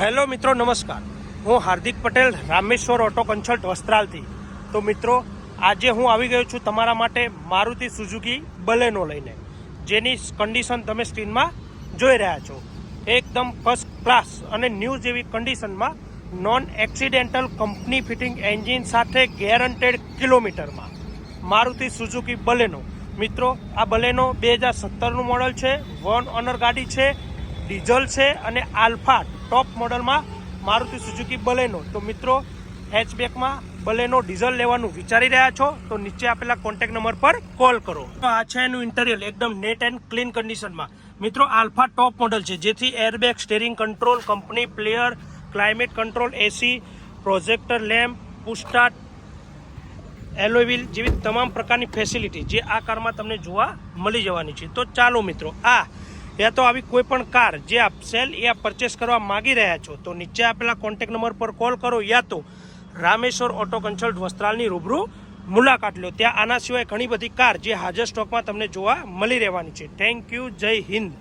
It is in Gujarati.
હેલો મિત્રો, નમસ્કાર. હું હાર્દિક પટેલ, રામેશ્વર ઓટો કન્સલ્ટ વસ્ત્રાલથી. તો મિત્રો, આજે હું આવી ગયો છું તમારા માટે મારુતિ સુઝુકી બલેનો લઈને, જેની કન્ડિશન તમે સ્ક્રીનમાં જોઈ રહ્યા છો. એકદમ ફર્સ્ટ ક્લાસ અને ન્યૂ જેવી કન્ડિશનમાં, non accidental company fitting engine સાથે ગેરંટેડ કિલોમીટરમાં મારુતિ સુઝુકી બલેનો. મિત્રો, આ બલેનો 2017નું મોડલ છે, 1 ઓનર ગાડી છે, ડીઝલ છે અને આલ્ફા ટોપ મોડલમાં મારુતિ સુઝુકી બલેનો. તો મિત્રો, હેચબેકમાં બલેનો ડીઝલ લેવાનું વિચારી રહ્યા છો તો નીચે આપેલા કોન્ટેક્ટ નંબર પર કોલ કરો. તો આ છે એનું ઇન્ટિરિયર, એકદમ નેટ એન્ડ ક્લીન કન્ડિશનમાં. મિત્રો, આલ્ફા ટોપ મોડલ છે, જેથી airbag, steering control, company player, climate control, AC, projector lamp, push start, alloy wheel જેવી તમામ પ્રકારની ફેસિલિટી જે આ કારમાં તમને જોવા મળી જવાની છે. તો ચાલો મિત્રો, યા તો આવી કોઈ પણ કાર જે આપ સેલ યા પરચેસ કરવા માગી રહ્યા છો તો નીચે આપેલા કોન્ટેક્ટ નંબર પર કોલ કરો, યા તો રામેશ્વર ઓટો કન્સલ્ટ વસ્ત્રાલની રૂબરૂ મુલાકાત લો. ત્યાં આના સિવાય ઘણી બધી કાર જે હાજર સ્ટોકમાં તમને જોવા મળી રહેવાની છે. Thank you. જય હિન્દ.